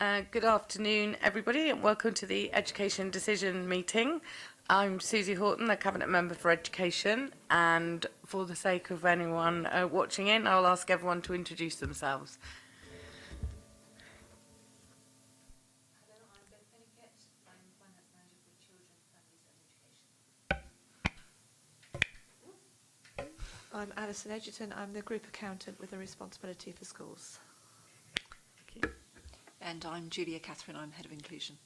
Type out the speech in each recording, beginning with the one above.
Good afternoon, everybody, and welcome to the Education Decision meeting. I'm Susie Horton, the Cabinet Member for Education, and for the sake of anyone watching in, I'll ask everyone to introduce themselves. Hello, I'm Beth Pennicott. I'm Finance Manager for Children, Families and Education. I'm Alison Edgerton. I'm the Group Accountant with a responsibility for schools. Thank you. And I'm Julia Catherine, I'm Head of Inclusion.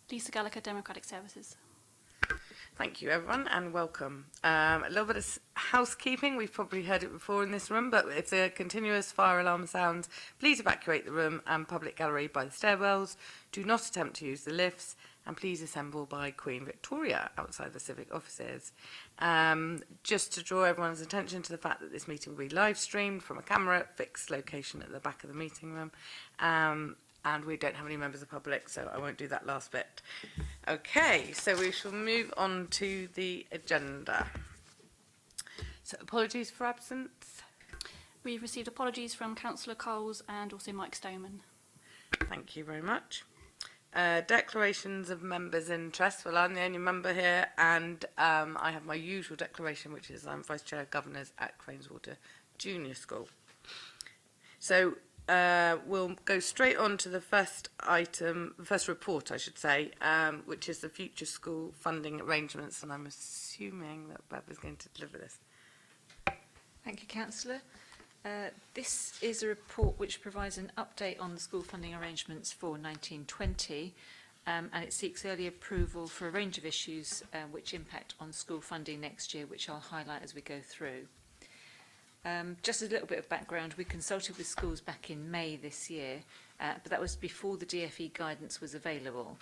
Lisa Gallagher, Democratic Services. Thank you, everyone, and welcome. A little bit of housekeeping. We've probably heard it before in this room, but if a continuous fire alarm sounds, please evacuate the room and public gallery by the stairwells. Do not attempt to use the lifts, and please assemble by Queen Victoria outside the civic offices. Just to draw everyone's attention to the fact that this meeting will be live streamed from a camera fixed location at the back of the meeting room. And we don't have any members of the public, so I won't do that last bit. Okay, so we shall move on to the agenda. So apologies for absence. We've received apologies from Councillor Coles and also Mike Stoneman. Thank you very much. Declarations of members' interest. Well, I'm the only member here, and I have my usual declaration, which is I'm Vice Chair of Governors at Craneswater Junior School. So we'll go straight on to the first item, the first report, I should say, which is the future school funding arrangements, and I'm assuming that Bev is going to deliver this. Thank you, Councillor. This is a report which provides an update on the school funding arrangements for 1920, and it seeks early approval for a range of issues which impact on school funding next year, which I'll highlight as we go through. Just a little bit of background, we consulted with schools back in May this year, but that was before the DfE guidance was available.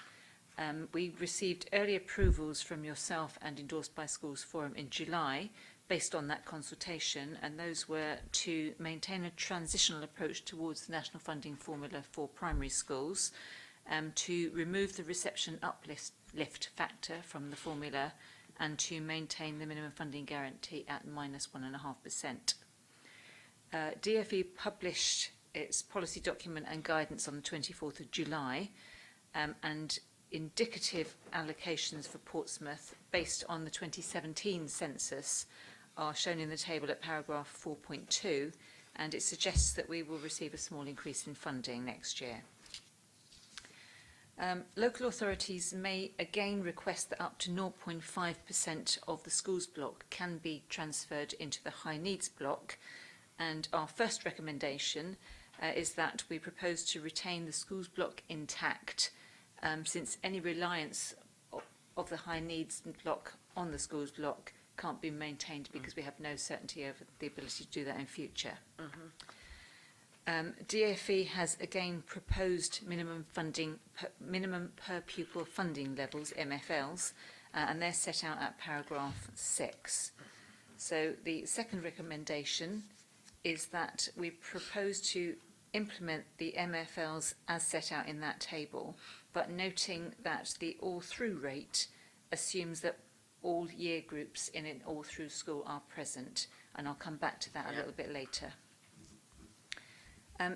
We received early approvals from yourself and endorsed by Schools Forum in July based on that consultation, and those were to maintain a transitional approach towards the national funding formula for primary schools, to remove the reception uplift factor from the formula, and to maintain the minimum funding guarantee at -1.5%. DfE published its policy document and guidance on the 24th of July, and indicative allocations for Portsmouth based on the 2017 census are shown in the table at paragraph 4.2, and it suggests that we will receive a small increase in funding next year. Local authorities may again request that up to 0.5% of the schools block can be transferred into the high needs block, and our first recommendation is that we propose to retain the schools block intact, since any reliance of the high needs block on the schools block can't be maintained because we have no certainty over the ability to do that in future. DfE has again proposed minimum per pupil funding levels, MFLs, and they're set out at paragraph 6. So the second recommendation is that we propose to implement the MFLs as set out in that table, but noting that the all-through rate assumes that all year groups in an all-through school are present, and I'll come back to that a little bit later.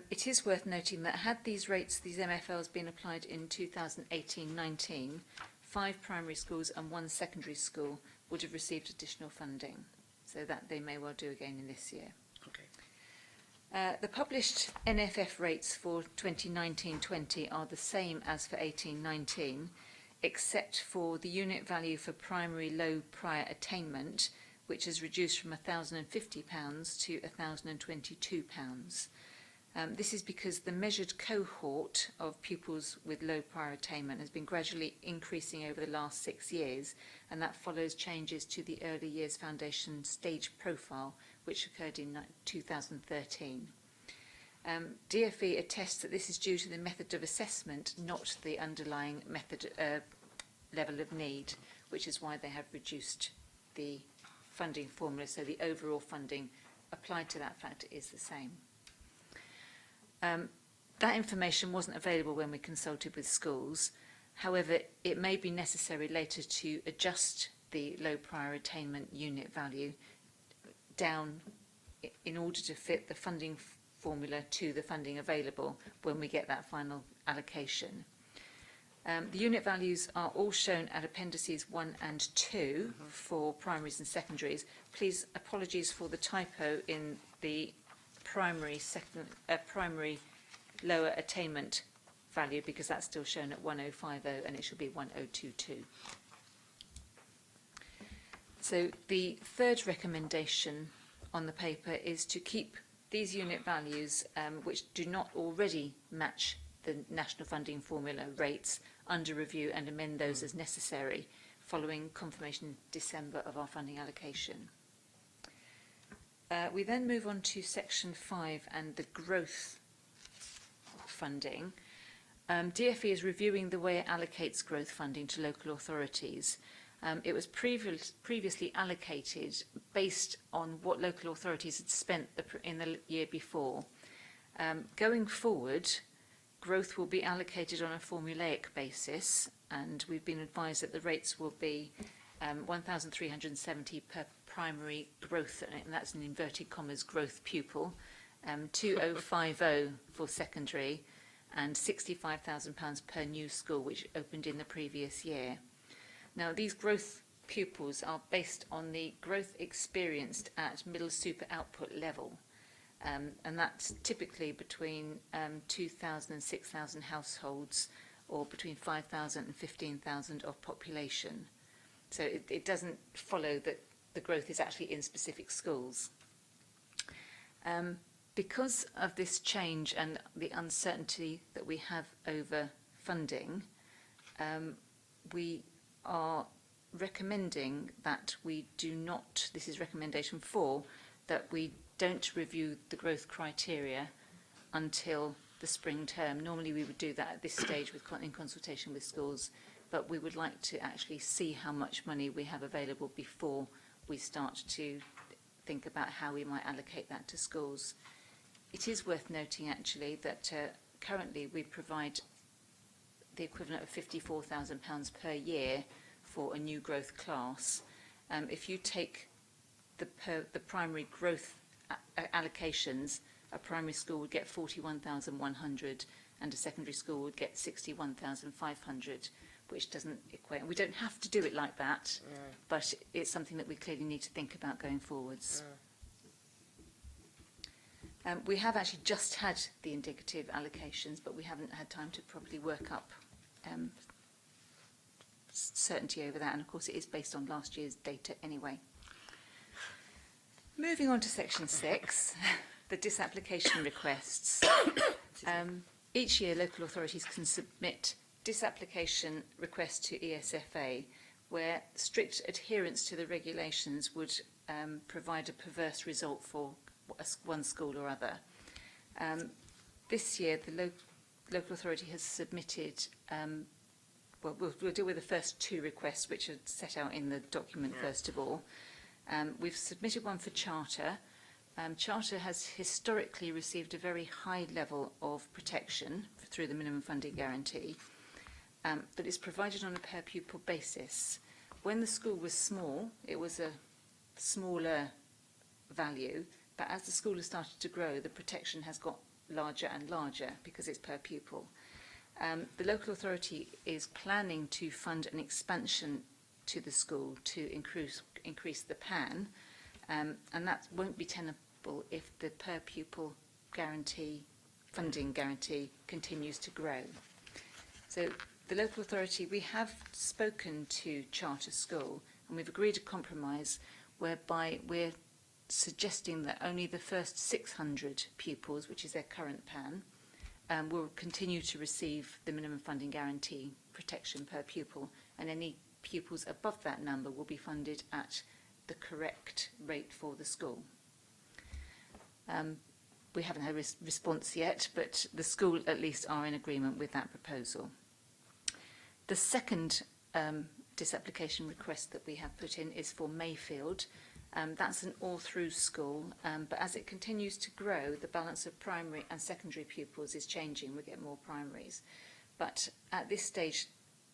It is worth noting that had these rates, these MFLs, been applied in 2018-19, 5 primary schools and 1 secondary school would have received additional funding, so that they may well do again in this year. Okay. The published NFF rates for 2019-20 are the same as for 18-19, except for the unit value for primary low prior attainment, which is reduced from £1,050 to £1,022. This is because the measured cohort of pupils with low prior attainment has been gradually increasing over the last 6 years, and that follows changes to the Early Years Foundation stage profile, which occurred in 2013. DfE attests that this is due to the method of assessment, not the underlying method level of need, which is why they have reduced the funding formula, so the overall funding applied to that factor is the same. That information wasn't available when we consulted with schools. However, it may be necessary later to adjust the low prior attainment unit value down in order to fit the funding formula to the funding available when we get that final allocation. The unit values are all shown at appendices 1 and 2 for primaries and secondaries. Please, apologies for the typo in the primary lower attainment value, because that's still shown at 1050 and it should be 1022. So the third recommendation on the paper is to keep these unit values, which do not already match the national funding formula rates, under review and amend those as necessary following confirmation in December of our funding allocation. We then move on to section 5 and the growth funding. DFE is reviewing the way it allocates growth funding to local authorities. It was previously allocated based on what local authorities had spent in the year before. Going forward, growth will be allocated on a formulaic basis, and we've been advised that the rates will be 1,370 per primary growth, and that's in inverted commas growth pupil, 2,050 for secondary, and £65,000 per new school, which opened in the previous year. Now, these growth pupils are based on the growth experienced at middle super output level. And that's typically between 2,000 and 6,000 households, or between 5,000 and 15,000 of population. So it doesn't follow that the growth is actually in specific schools. Because of this change and the uncertainty that we have over funding, we are recommending that we do not, this is recommendation 4, that we don't review the growth criteria until the spring term. Normally we would do that at this stage in consultation with schools, but we would like to actually see how much money we have available before we start to think about how we might allocate that to schools. It is worth noting actually that currently we provide the equivalent of £54,000 per year for a new growth class. If you take the primary growth allocations, a primary school would get 41,100 and a secondary school would get 61,500, which doesn't equate. We don't have to do it like that, but it's something that we clearly need to think about going forwards. We have actually just had the indicative allocations, but we haven't had time to properly work up certainty over that, and of course it is based on last year's data anyway. Moving on to section 6, the disapplication requests. Each year local authorities can submit disapplication requests to ESFA where strict adherence to the regulations would provide a perverse result for one school or other. This year the local authority has submitted, we'll deal with the first 2 requests which are set out in the document first of all. We've submitted one for Charter. Charter has historically received a very high level of protection through the minimum funding guarantee, but it's provided on a per pupil basis. When the school was small, it was a smaller value, but as the school has started to grow, the protection has got larger and larger because it's per pupil. The local authority is planning to fund an expansion to the school to increase the PAN, and that won't be tenable if the per pupil funding guarantee continues to grow. So the local authority, we have spoken to Charter School and we've agreed a compromise whereby we're suggesting that only the first 600 pupils, which is their current PAN, will continue to receive the minimum funding guarantee protection per pupil, and any pupils above that number will be funded at the correct rate for the school. We haven't had a response yet, but the school at least are in agreement with that proposal. The second disapplication request that we have put in is for Mayfield. That's an all-through school, but as it continues to grow, the balance of primary and secondary pupils is changing. We get more primaries. But at this stage,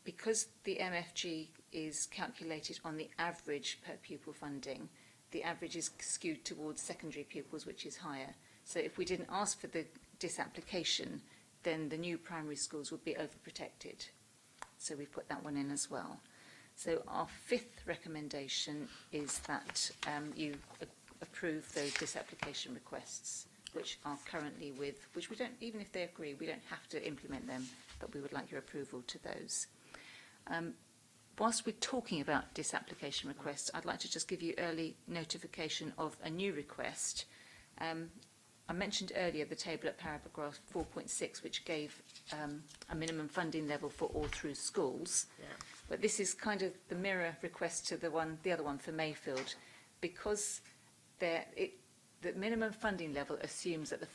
because the MFG is calculated on the average per pupil funding, the average is skewed towards secondary pupils, which is higher. So if we didn't ask for the disapplication, then the new primary schools would be overprotected. So we put that one in as well. So our fifth recommendation is that you approve those disapplication requests, which are currently which we don't, even if they agree, we don't have to implement them, but we would like your approval to those. Whilst we're talking about disapplication requests, I'd like to just give you early notification of a new request. I mentioned earlier the table at paragraph 4.6, which gave a minimum funding level for all through schools. Yeah. But this is kind of the mirror request to the other one for Mayfield, because the minimum funding level assumes that the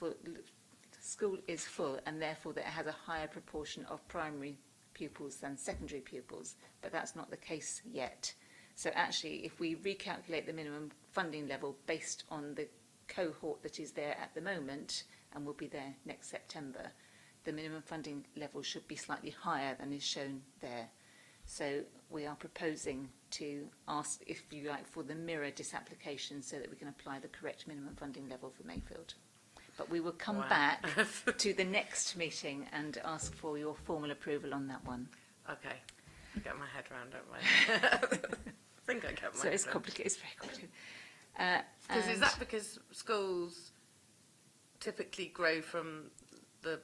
school is full, and therefore that it has a higher proportion of primary pupils than secondary pupils, but that's not the case yet. So actually, if we recalculate the minimum funding level based on the cohort that is there at the moment, and will be there next September, the minimum funding level should be slightly higher than is shown there. So we are proposing to ask, if you like, for the mirror disapplication so that we can apply the correct minimum funding level for Mayfield. But we will come back to the next meeting and ask for your formal approval on that one. Okay. I get my head around, don't I? I think I get my So head it's around. complicated. It's very complicated. Because is And- that because schools typically grow from the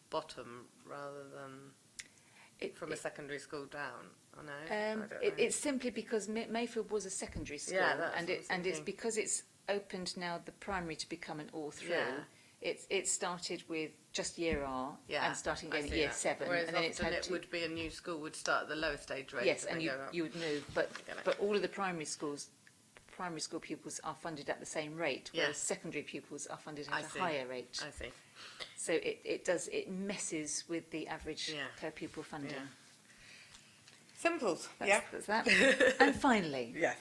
bottom rather than from a secondary school down? I know. I don't know. It's simply because Mayfield was a secondary school, Yeah, that's and what I was it's thinking. because it's opened now the primary to become an all through. Yeah. It started with just year R and starting I again at see year that. 7, Whereas and then it's often had it would be a new school would start at the lower stage rate. yes, and and then go up. you would move, but Get it. but all of the primary school pupils are funded at the same rate, whereas Yes. secondary pupils are funded I at a see. higher rate. I see. So it messes with the average per pupil funding. Yeah. Simples. That's that. And finally, Yes.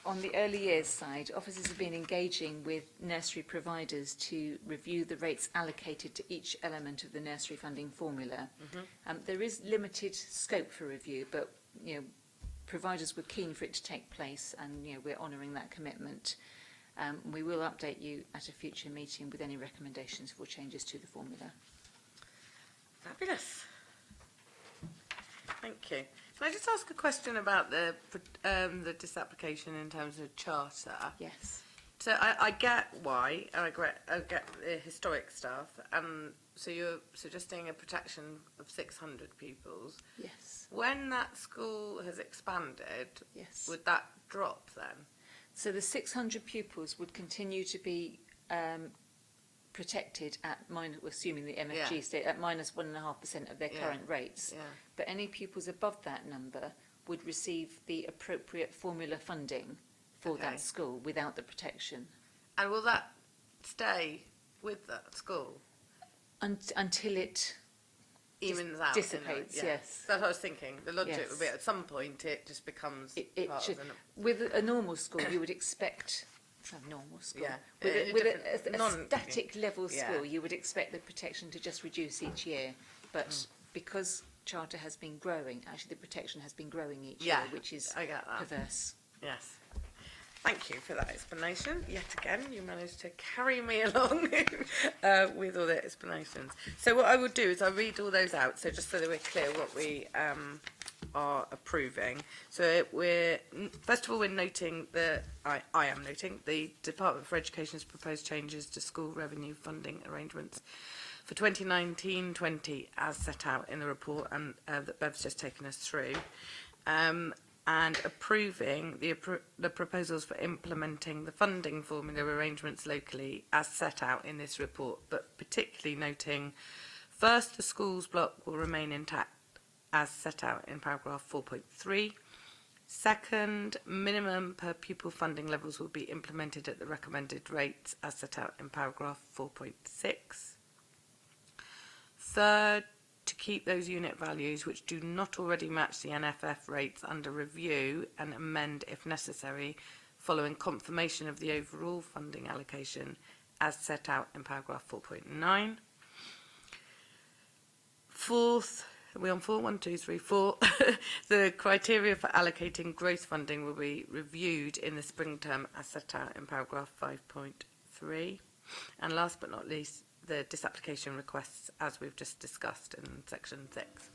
on the early years side, officers have been engaging with nursery providers to review the rates allocated to each element of the nursery funding formula. There is limited scope for review, but providers were keen for it to take place, and we're honouring that commitment. We will update you at a future meeting with any recommendations for changes to the formula. Fabulous. Thank you. Can I just ask a question about the disapplication in terms of charter? Yes. So I get why, and I get the historic stuff, and so you're suggesting a protection of 600 pupils. Yes. When that school has expanded, Yes. would that drop then? So the 600 pupils would continue to be protected at assuming the MFG Yeah. state at minus 1.5% of their Yeah. current rates. Yeah. But any pupils above that number would receive the appropriate formula funding for Okay. that school without the protection And will that stay with that school? until it Evens out. dissipates, yeah. yes. That's what I was thinking. The logic Yes. would be at some point it just becomes it part should. of the... With a normal school, you would expect. It's a normal school. Yeah. With A a different- static level Yeah. school, you would expect the protection to just reduce each year. But because charter has been growing, actually the protection has been growing each Yeah, year, which is I get that. perverse. Yes. Thank you for that explanation. Yet again, you managed to carry me along with all the explanations. So what I would do is I'll read all those out, so just so that we're clear what we are approving. So first of all, we're noting I am noting the Department for Education's proposed changes to school revenue funding arrangements for 2019-20 as set out in the report and that Bev's just taken us through. And approving the proposals for implementing the funding formula arrangements locally as set out in this report, but particularly noting, first, the schools block will remain intact as set out in paragraph 4.3. Second, minimum per pupil funding levels will be implemented at the recommended rates as set out in paragraph 4.6. Third, to keep those unit values which do not already match the NFF rates under review and amend if necessary following confirmation of the overall funding allocation as set out in paragraph 4.9. Fourth, are we on 4? 1, 2, 3, 4. The criteria for allocating growth funding will be reviewed in the spring term as set out in paragraph 5.3. And last but not least, the disapplication requests, as we've just discussed in section 6.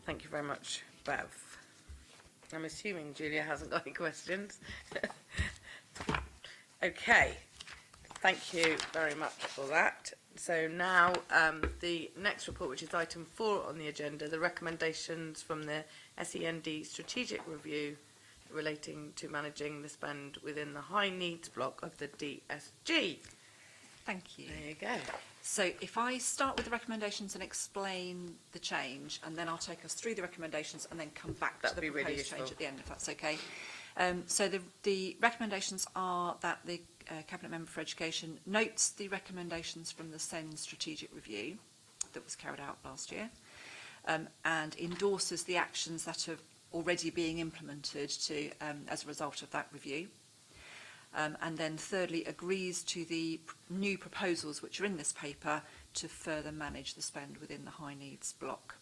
Thank you very much, Bev. I'm assuming Julia hasn't got any questions. Okay, thank you very much for that. So now the next report, which is item 4 on the agenda, the recommendations from the SEND strategic review relating to managing the spend within the high needs block of the DSG. Thank you. There you go. So if I start with the recommendations and explain the change, and then I'll take us through the recommendations and then come back to That'd the be really proposed change useful. at the end, if that's okay. So the recommendations are that the Cabinet Member for Education notes the recommendations from the SEND strategic review that was carried out last year, and endorses the actions that are already being implemented as a result of that review. And then thirdly, agrees to the new proposals which are in this paper to further manage the spend within the high needs block.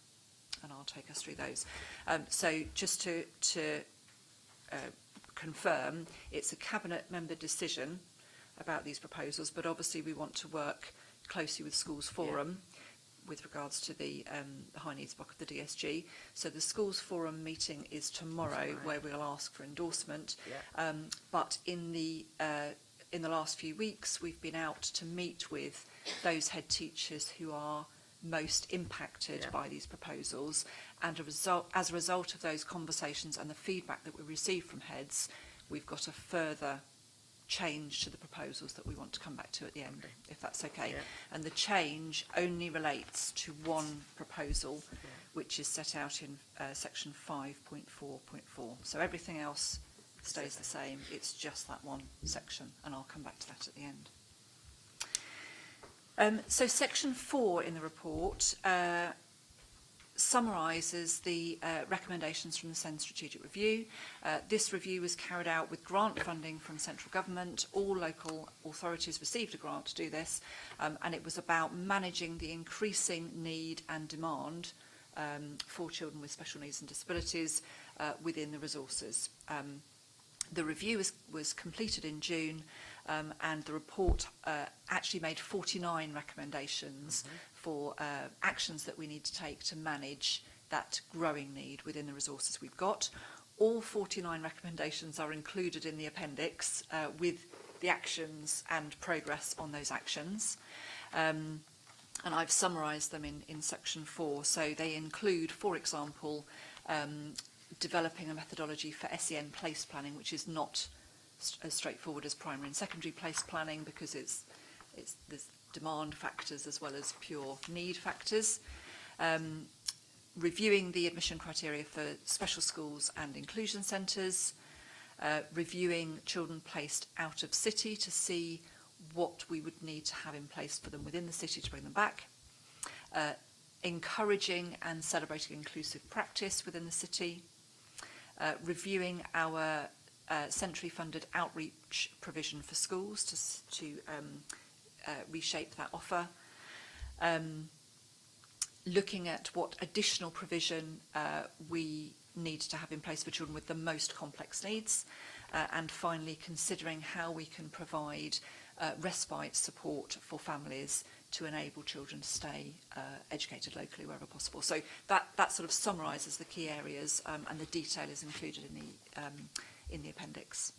And I'll take us through those. So just to confirm, it's a Cabinet Member decision about these proposals, but obviously we want to work closely with Schools Forum with regards to the high needs block of the DSG. So the Schools Forum meeting is tomorrow, where we'll ask for endorsement. Yeah. But in the last few weeks, we've been out to meet with those head teachers who are most impacted by these proposals, and as a result of those conversations and the feedback that we receive from heads, we've got a further change to the proposals that we want to come back to at the end, if that's okay. Yeah. And the change only relates to one proposal, which is set out in section 5.4.4. So everything else stays the same. It's just that one section, and I'll come back to that at the end. So section 4 in the report summarises the recommendations from the SEND strategic review. This review was carried out with grant funding from central government. All local authorities received a grant to do this, and it was about managing the increasing need and demand for children with special needs and disabilities within the resources. The review was completed in June, and the report actually made 49 recommendations for actions that we need to take to manage that growing need within the resources we've got. All 49 recommendations are included in the appendix with the actions and progress on those actions. And I've summarised them in section 4. So they include, for example, developing a methodology for SEN place planning, which is not as straightforward as primary and secondary place planning, because there's demand factors as well as pure need factors. Reviewing the admission criteria for special schools and inclusion centres, reviewing children placed out of city to see what we would need to have in place for them within the city to bring them back, encouraging and celebrating inclusive practice within the city, reviewing our centrally funded outreach provision for schools to reshape that offer, looking at what additional provision we need to have in place for children with the most complex needs, and finally considering how we can provide respite support for families to enable children to stay educated locally wherever possible. So that sort of summarises the key areas, and the detail is included in the appendix.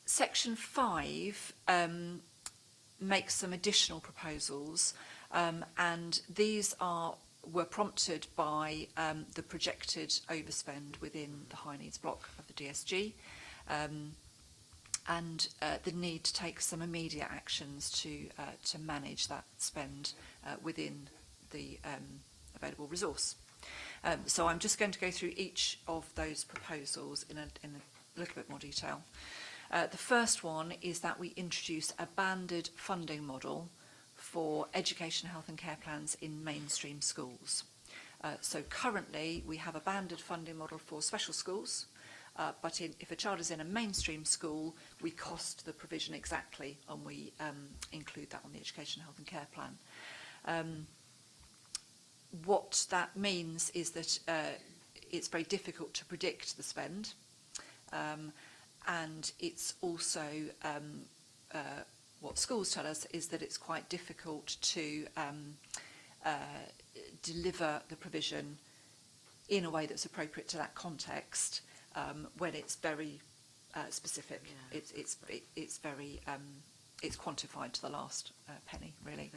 Section 5 makes some additional proposals, and these were prompted by the projected overspend within the high needs block of the DSG, and the need to take some immediate actions to manage that spend within the available resource. So I'm just going to go through each of those proposals in a little bit more detail. The first one is that we introduce a banded funding model for education, health and care plans in mainstream schools. So currently we have a banded funding model for special schools, but if a child is in a mainstream school, we cost the provision exactly, and we include that on the education, health and care plan. What that means is that it's very difficult to predict the spend, and it's also what schools tell us is that it's quite difficult to deliver the provision in a way that's appropriate to that context when it's very specific. Yeah. It's very it's quantified to the last penny, really.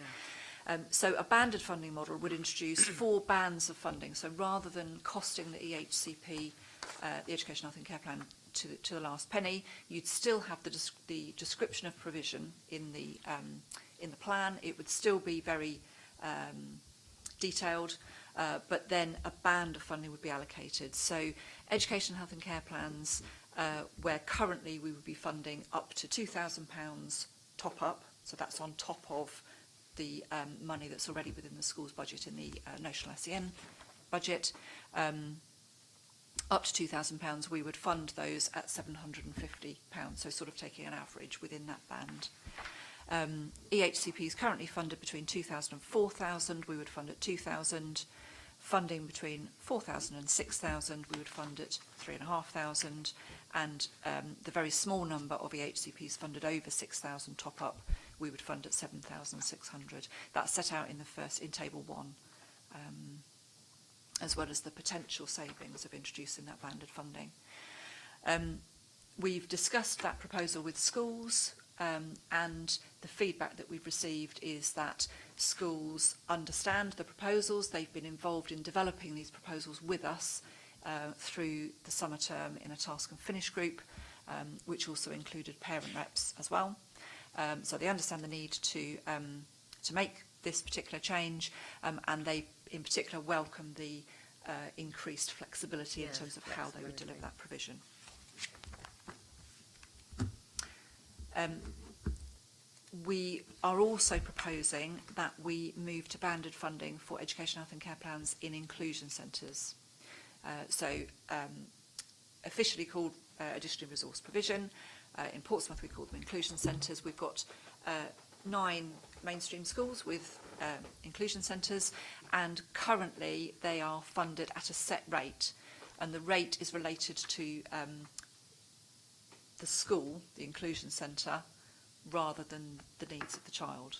Yeah. So a banded funding model would introduce 4 bands of funding. So rather than costing the EHCP, the Education, Health and Care Plan, to the last penny, you'd still have the description of provision in the plan. It would still be very detailed, but then a band of funding would be allocated. So Education, Health and Care Plans, where currently we would be funding up to £2,000 top up, so that's on top of the money that's already within the school's budget in the notional SEN budget. Up to £2,000, we would fund those at £750, so sort of taking an average within that band. EHCP is currently funded between 2,000 and 4,000. We would fund at 2,000. Funding between 4,000 and 6,000, we would fund at 3,500. And the very small number of EHCPs funded over 6,000 top up, we would fund at 7,600. That's set out in Table 1. As well as the potential savings of introducing that banded funding. We've discussed that proposal with schools, and the feedback that we've received is that schools understand the proposals. They've been involved in developing these proposals with us through the summer term in a task and finish group, which also included parent reps as well. So they understand the need to make this particular change, and they in particular welcome the increased flexibility in terms of how they would deliver that provision. We are also proposing that we move to banded funding for Education, Health and Care Plans in inclusion centres. Officially called additional resource provision. In Portsmouth we call them inclusion centres. We've got 9 mainstream schools with inclusion centres, and currently they are funded at a set rate, and the rate is related to the school, the inclusion centre, rather than the needs of the child.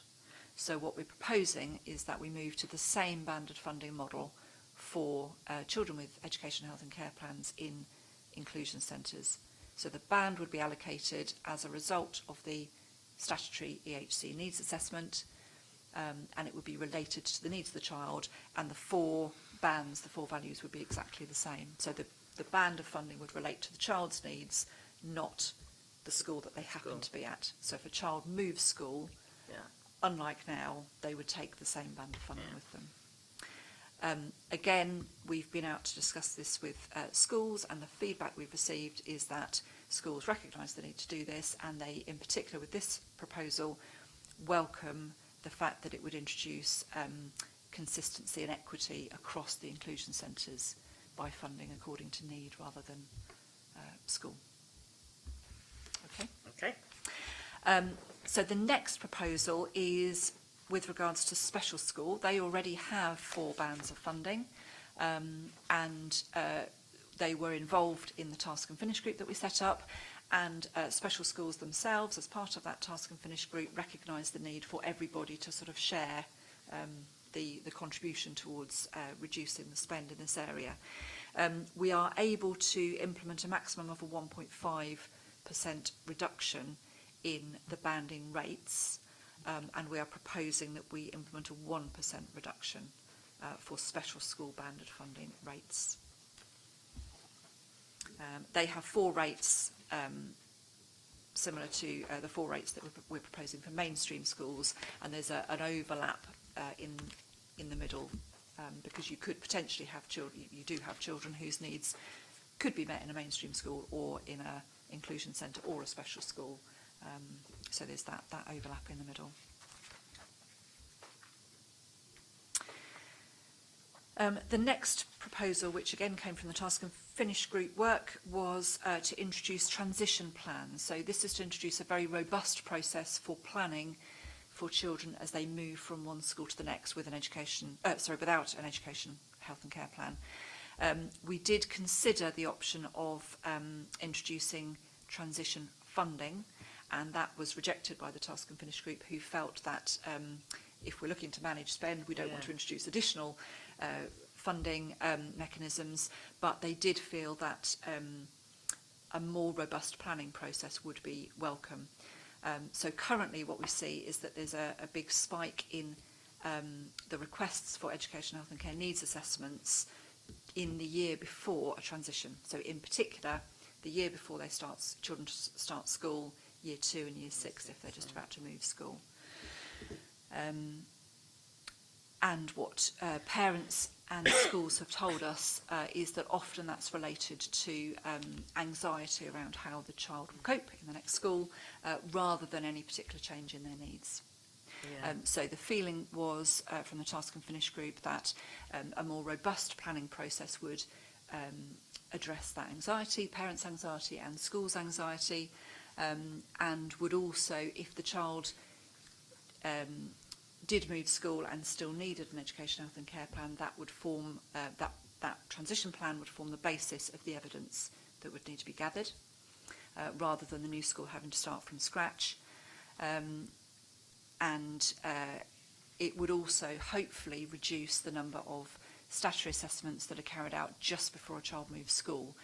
So what we're proposing is that we move to the same banded funding model for children with education, health and care plans in inclusion centres. So the band would be allocated as a result of the statutory EHC needs assessment, and it would be related to the needs of the child, and the 4 bands, the 4 values would be exactly the same. So the band of funding would relate to the child's needs, not the school that they happen to be at. So if a child moves school, unlike now, they would take the same band of funding with them. Again, we've been out to discuss this with schools, and the feedback we've received is that schools recognise the need to do this, and they, in particular with this proposal, welcome the fact that it would introduce consistency and equity across the inclusion centres by funding according to need rather than school. Okay. So the next proposal is with regards to special school. They already have 4 bands of funding, and they were involved in the task and finish group that we set up, and special schools themselves, as part of that task and finish group, recognised the need for everybody to sort of share the contribution towards reducing the spend in this area. We are able to implement a maximum of a 1.5% reduction in the banding rates, and we are proposing that we implement a 1% reduction for special school banded funding rates. They have 4 rates similar to the 4 rates that we're proposing for mainstream schools, and there's an overlap in the middle, because you could potentially have children, you do have children whose needs could be met in a mainstream school or in an inclusion centre or a special school. So there's that overlap in the middle. The next proposal, which again came from the task and finish group work, was to introduce transition plans. So this is to introduce a very robust process for planning for children as they move from one school to the next with an education, without an education, health and care plan. We did consider the option of introducing transition funding, and that was rejected by the Task and Finish group, who felt that if we're looking to manage spend, we don't want to introduce additional funding mechanisms, but they did feel that a more robust planning process would be welcome. So currently what we see is that there's a big spike in the requests for education, health and care needs assessments in the year before a transition. So in particular, the year before children start school, year 2 and year 6, if they're just about to move school. And what parents and schools have told us is that often that's related to anxiety around how the child will cope in the next school, rather than any particular change in their needs. Yeah. So the feeling was from the Task and Finish group that a more robust planning process would address that anxiety, parents' anxiety and schools' anxiety, and would also, if the child did move school and still needed an education, health and care plan, that would form that transition plan would form the basis of the evidence that would need to be gathered, rather than the new school having to start from scratch. And it would also hopefully reduce the number of statutory assessments that are carried out just before a child moves school,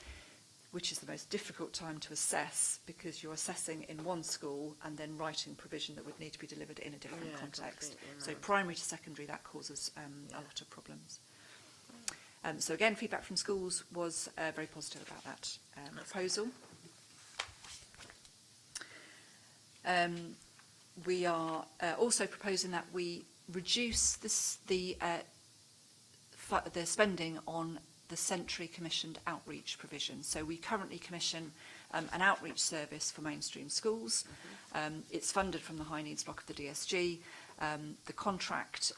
which is the most difficult time to assess, because you're assessing in one school and then writing provision that would need to be delivered in a different context. So primary to secondary, that causes a lot of problems. So again, feedback from schools was very positive about that proposal. We are also proposing that we reduce the spending on the centrally commissioned outreach provision. So we currently commission an outreach service for mainstream schools. It's funded from the high needs block of the DSG. The contract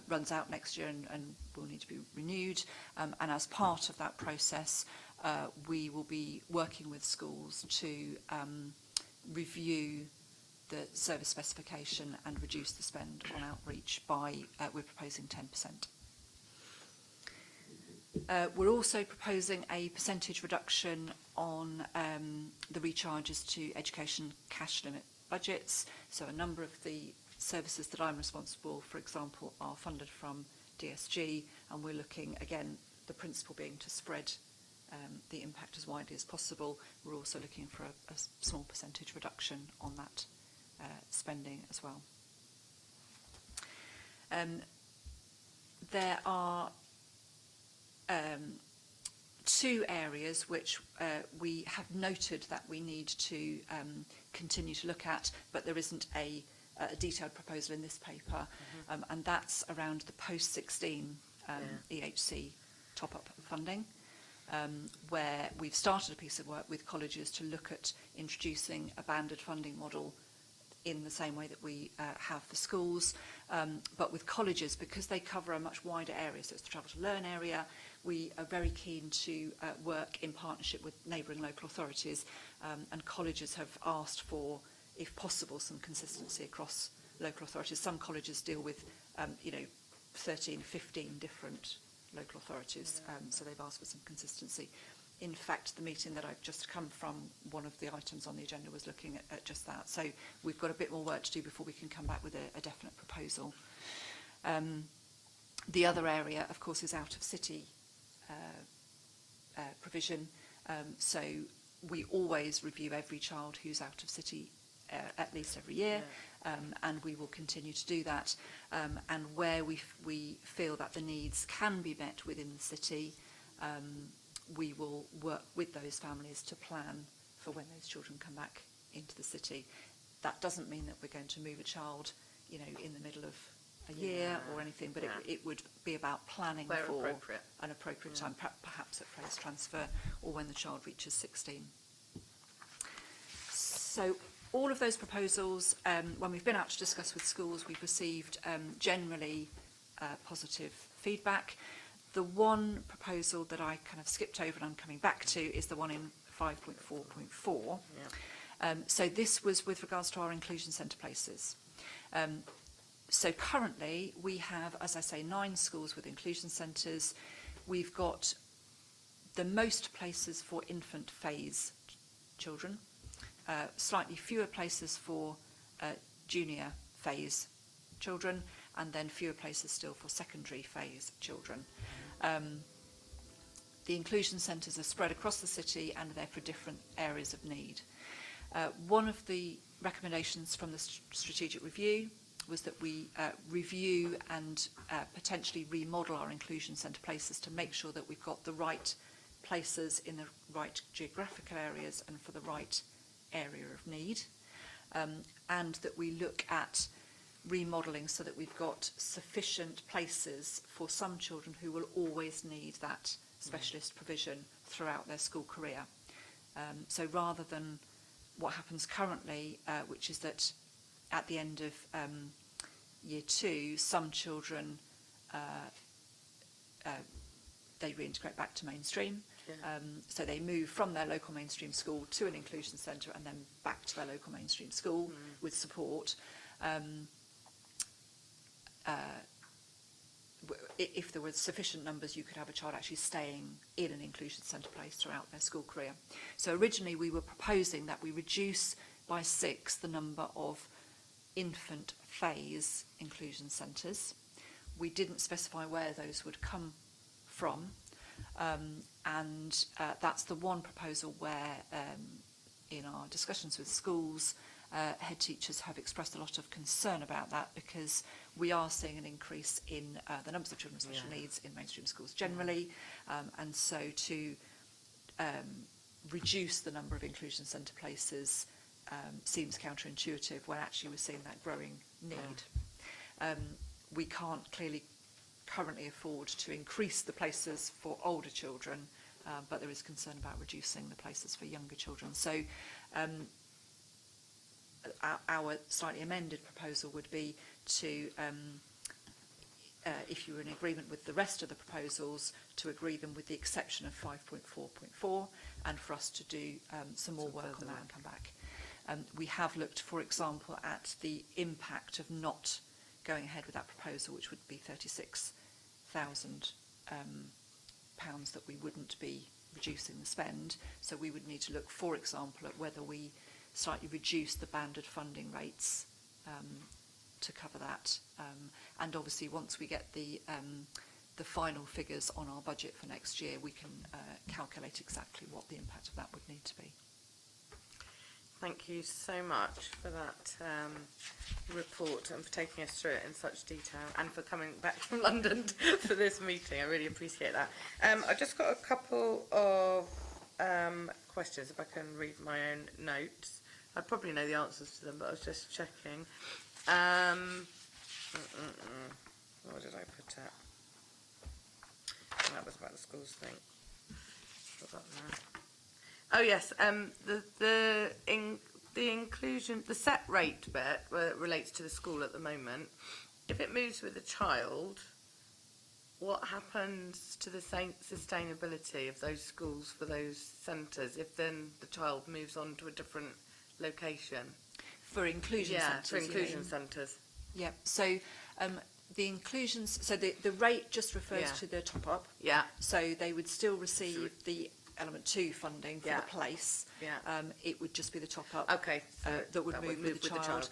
runs out next year and will need to be renewed. And as part of that process, we will be working with schools to review the service specification and reduce the spend on outreach by, we're proposing 10%. We're also proposing a percentage reduction on the recharges to education cash limit budgets. So a number of the services that I'm responsible, for example, are funded from DSG, and we're looking, again, the principle being to spread the impact as widely as possible. We're also looking for a small percentage reduction on that spending as well. There are two areas which we have noted that we need to continue to look at, but there isn't a detailed proposal in this paper, and that's around the post-16 EHC top-up funding, where we've started a piece of work with colleges to look at introducing a banded funding model in the same way that we have for schools, but with colleges, because they cover a much wider area, so it's the travel to learn area, we are very keen to work in partnership with neighbouring local authorities, and colleges have asked for, if possible, some consistency across local authorities. Some colleges deal with 13, 15 different local authorities, so they've asked for some consistency. In fact, the meeting that I've just come from, one of the items on the agenda was looking at just that. So we've got a bit more work to do before we can come back with a definite proposal. The other area, of course, is out-of-city provision. So we always review every child who's out of city at least every year, and we will continue to do that. And where we feel that the needs can be met within the city, we will work with those families to plan for when those children come back into the city. That doesn't mean that we're going to move a child, in the middle of a year or anything, but it would be about planning Where for appropriate. an appropriate time, perhaps at phase transfer or when the child reaches 16. So all of those proposals, when we've been out to discuss with schools, we've received generally positive feedback. The one proposal that I kind of skipped over and I'm coming back to is the one in 5.4.4. So this was with regards to our inclusion centre places. So currently we have, as I say, 9 schools with inclusion centres. We've got the most places for infant phase children. slightly fewer places for junior phase children, and then fewer places still for secondary phase children. The inclusion centres are spread across the city and they're for different areas of need. One of the recommendations from the strategic review was that we review and potentially remodel our inclusion centre places to make sure that we've got the right places in the right geographical areas and for the right area of need, and that we look at remodelling so that we've got sufficient places for some children who will always need that specialist provision throughout their school career. So rather than what happens currently, which is that at the end of year 2, some children they reintegrate back to mainstream. Yeah. So they move from their local mainstream school to an inclusion centre and then back to their local mainstream school with support. If there were sufficient numbers, you could have a child actually staying in an inclusion centre place throughout their school career. So originally we were proposing that we reduce by 6 the number of infant phase inclusion centres. We didn't specify where those would come from, and that's the one proposal where in our discussions with schools, head teachers have expressed a lot of concern about that, because we are seeing an increase in the numbers of children with special needs in mainstream schools generally, and so to reduce the number of inclusion centre places seems counterintuitive when actually we're seeing that growing need. We can't clearly currently afford to increase the places for older children, but there is concern about reducing the places for younger children. So our slightly amended proposal would be to, if you were in agreement with the rest of the proposals, to agree them with the exception of 5.4.4, and for us to do some more work on that and come back. We have looked, for example, at the impact of not going ahead with that proposal, which would be £36,000 that we wouldn't be reducing the spend. So we would need to look, for example, at whether we slightly reduce the banded funding rates to cover that. And obviously, once we get the final figures on our budget for next year, we can calculate exactly what the impact of that would need to be. Thank you so much for that report and for taking us through it in such detail, and for coming back from London for this meeting. I really appreciate that. I've just got a couple of questions, if I can read my own notes. I probably know the answers to them, but I was just checking. What did I put at? That was about the schools thing. Forgot now. Oh yes, the inclusion, the set rate bit relates to the school at the moment. If it moves with a child, what happens to the sustainability of those schools for those centres if then the child moves on to a different location? For inclusion centres? For inclusion centres. Yeah, so the inclusions, so the rate just refers to the top up. Yeah. So they would still receive the element 2 funding for the place. Yeah. It would just be the top up. Okay. So that would move with the child.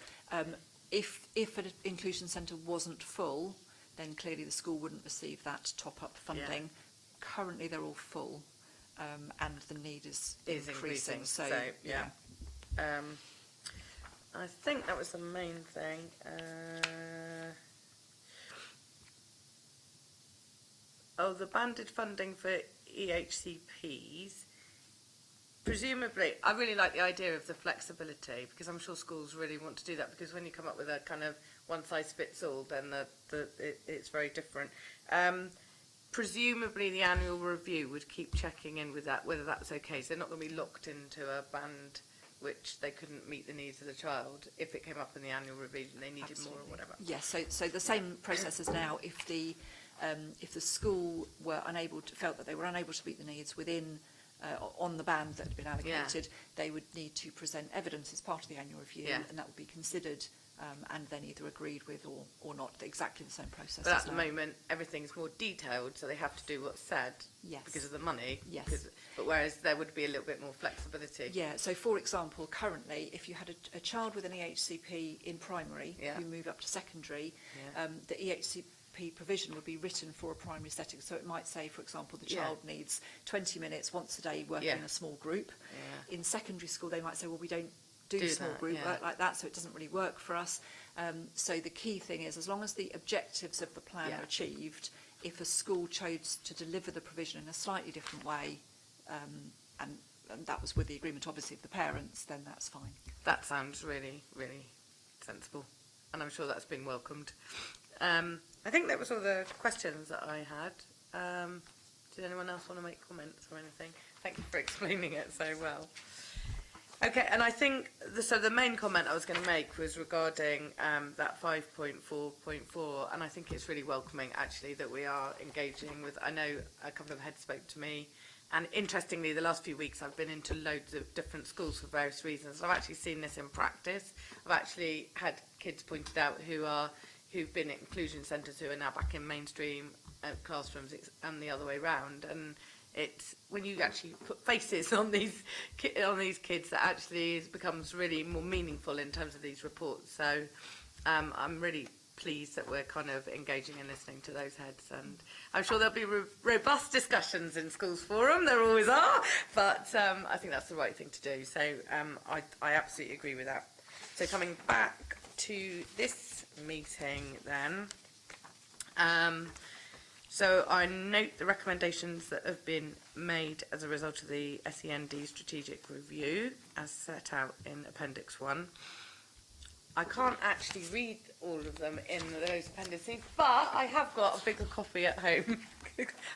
If an inclusion centre wasn't full, then clearly the school wouldn't receive that top up funding. Yeah. Currently they're all full, and the need is increasing. So yeah. I think that was the main thing. The banded funding for EHCPs. Presumably, I really like the idea of the flexibility, because I'm sure schools really want to do that, because when you come up with a kind of one-size-fits-all, then it's very different. Presumably, the annual review would keep checking in with that, whether that's okay. So they're not going to be locked into a band which they couldn't meet the needs of the child if it came up in the annual review and they needed more or whatever. Yes, so the same process as now. If the school were felt that they were unable to meet the needs within on the band that had been allocated, they would need to present evidence as part of the annual review, and that would be considered and then either agreed with or not. Exactly the same process. But at the moment, everything's more detailed, so they have to do what's said because of the money. Yes. But whereas there would be a little bit more flexibility. Yeah, so for example, currently, if you had a child with an EHCP in primary who move up to secondary, the EHCP provision would be written for a primary setting. So it might say, for example, the child needs 20 minutes once a day working in a small group. Yeah. In secondary school, they might say, well, we don't do small group work like that, so it doesn't really work for us. So the key thing is, as long as the objectives of the plan are achieved, if a school chose to deliver the provision in a slightly different way, and that was with the agreement, obviously, of the parents, then that's fine. That sounds really, really sensible, and I'm sure that's been welcomed. I think that was all the questions that I had. Did anyone else want to make comments or anything? Thank you for explaining it so well. Okay, and I think, the main comment I was going to make was regarding that 5.4.4, and I think it's really welcoming, actually, that we are engaging with, I know a couple of heads spoke to me, and interestingly, the last few weeks I've been into loads of different schools for various reasons. I've actually seen this in practice. I've actually had kids pointed out who've been at inclusion centres who are now back in mainstream classrooms and the other way round, and it's when you actually put faces on these kids that actually becomes really more meaningful in terms of these reports. So I'm really pleased that we're kind of engaging and listening to those heads, and I'm sure there'll be robust discussions in Schools Forum. There always are, but I think that's the right thing to do. So I absolutely agree with that. So coming back to this meeting then. So I note the recommendations that have been made as a result of the SEND strategic review as set out in Appendix 1. I can't actually read all of them in those appendices, but I have got a bigger copy at home.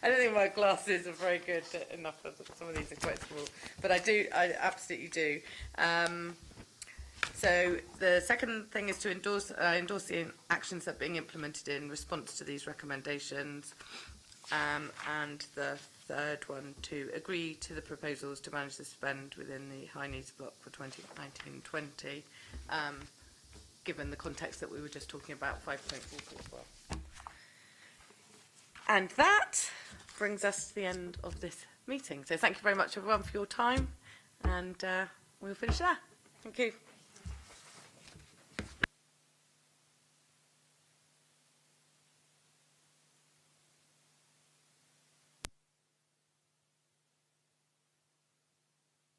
I don't think my glasses are very good enough for some of these are quite small, but I absolutely do. So the second thing is to endorse the actions that are being implemented in response to these recommendations, and the third one, to agree to the proposals to manage the spend within the high needs block for 2019-20, given the context that we were just talking about, 5.44 as well. And that brings us to the end of this meeting. So thank you very much, everyone, for your time, and we'll finish there. Thank you.